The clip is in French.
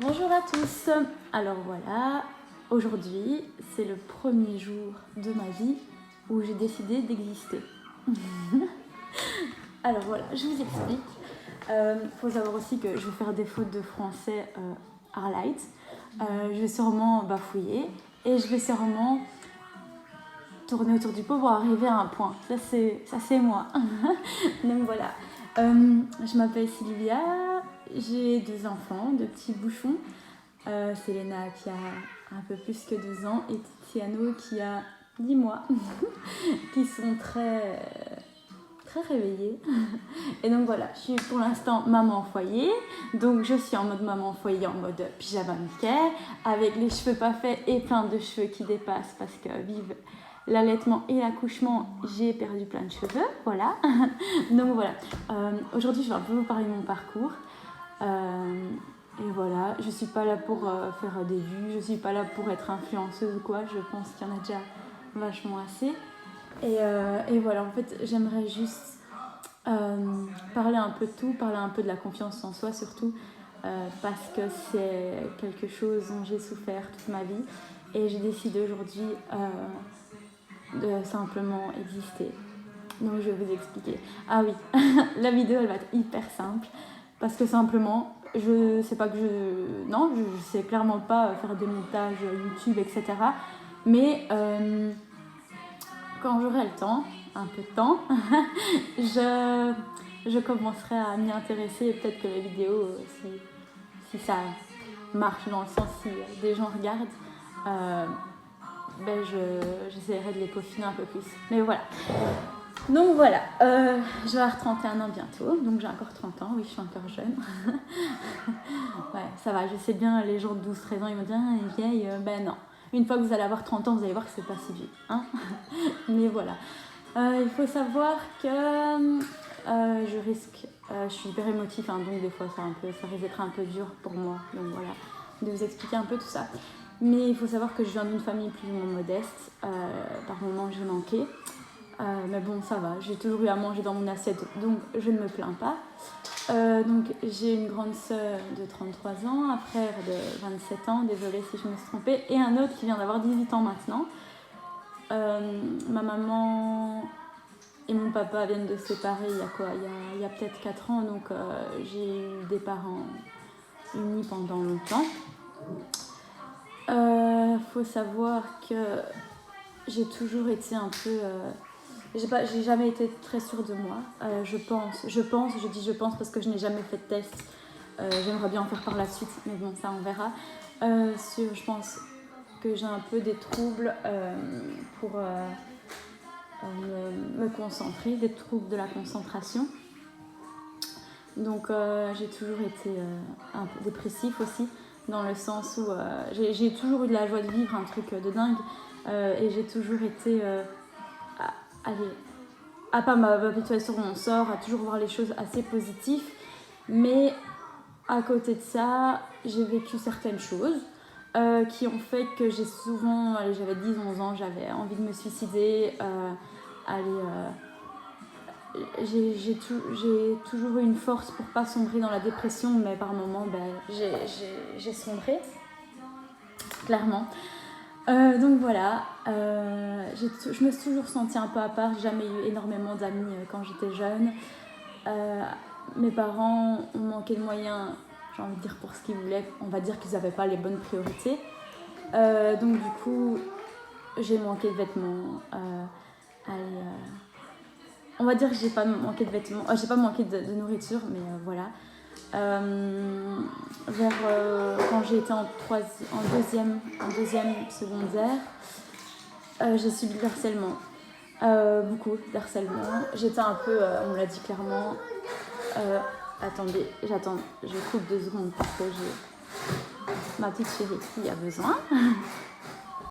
Bonjour à tous. Alors voilà, aujourd'hui c'est le premier jour de ma vie où j'ai décidé d'exister. Alors voilà, je vous explique. Faut savoir aussi que je vais faire des fautes de français highlight. Je vais sûrement bafouiller et je vais sûrement tourner autour du pot pour arriver à un point. Ça c'est moi. Donc voilà. Je m'appelle Sylvia, j'ai 2 enfants, 2 petits bouchons. Selena qui a un peu plus que 2 ans et Tiziano qui a 10 mois, qui sont très réveillés. Et donc voilà, je suis pour l'instant maman foyer, donc je suis en mode maman foyer, en mode pyjama Mickey, avec les cheveux pas faits et plein de cheveux qui dépassent parce que vive l'allaitement et l'accouchement, j'ai perdu plein de cheveux, voilà. Donc voilà, aujourd'hui je vais un peu vous parler de mon parcours. Et voilà, je suis pas là pour faire des vues, je suis pas là pour être influenceuse ou quoi, je pense qu'il y en a déjà vachement assez. Et voilà, en fait, j'aimerais juste parler un peu de tout, parler un peu de la confiance en soi surtout, parce que c'est quelque chose dont j'ai souffert toute ma vie. Et j'ai décidé aujourd'hui de simplement exister. Donc je vais vous expliquer. Ah oui, la vidéo elle va être hyper simple, parce que simplement, je sais pas que je sais clairement pas faire des montages YouTube, etc. Mais quand j'aurai le temps, un peu de temps, je commencerai à m'y intéresser et peut-être que les vidéos, si ça marche dans le sens si des gens regardent, j'essaierai de les peaufiner un peu plus. Mais voilà. Donc voilà, je vais avoir 31 ans bientôt, donc j'ai encore 30 ans, oui je suis encore jeune. Ouais, ça va, je sais bien, les gens de 12-13 ans ils vont dire ah, elle est vieille, ben non. Une fois que vous allez avoir 30 ans, vous allez voir que c'est pas si vieux. Hein. Mais voilà, il faut savoir que je suis hyper émotive, hein, donc des fois ça risque d'être un peu dur pour moi, donc voilà, de vous expliquer un peu tout ça. Mais il faut savoir que je viens d'une famille plus ou moins modeste, par moments j'ai manqué. Mais bon, ça va, j'ai toujours eu à manger dans mon assiette, donc je ne me plains pas. Donc j'ai une grande sœur de 33 ans, un frère de 27 ans, désolée si je me suis trompée, et un autre qui vient d'avoir 18 ans maintenant. Ma maman et mon papa viennent de se séparer il y a peut-être 4 ans, donc j'ai eu des parents unis pendant longtemps. Faut savoir que j'ai toujours été un peu... j'ai jamais été très sûre de moi. Je pense parce que je n'ai jamais fait de test. J'aimerais bien en faire par la suite, mais bon, ça on verra. Je pense que j'ai un peu des troubles pour me concentrer, des troubles de la concentration. Donc j'ai toujours été un peu dépressif aussi, dans le sens où j'ai toujours eu de la joie de vivre, un truc de dingue, et j'ai toujours été... à pas m'habituer sur mon sort, à toujours voir les choses assez positives. Mais à côté de ça, j'ai vécu certaines choses qui ont fait que j'avais 10-11 ans, j'avais envie de me suicider. J'ai toujours eu une force pour pas sombrer dans la dépression, mais par moments, j'ai sombré, clairement. Donc voilà, je me suis toujours sentie un peu à part, j'ai jamais eu énormément d'amis quand j'étais jeune. Mes parents ont manqué de moyens, j'ai envie de dire pour ce qu'ils voulaient, on va dire qu'ils n'avaient pas les bonnes priorités. Donc du coup, j'ai manqué de vêtements. On va dire que j'ai pas manqué de vêtements, j'ai pas manqué de nourriture, mais voilà. Quand j'ai été en deuxième secondaire, j'ai subi du harcèlement, beaucoup d'harcèlement. J'étais un peu, on me l'a dit clairement. Attendez, je coupe 2 secondes parce que j'ai ma petite chérie qui a besoin.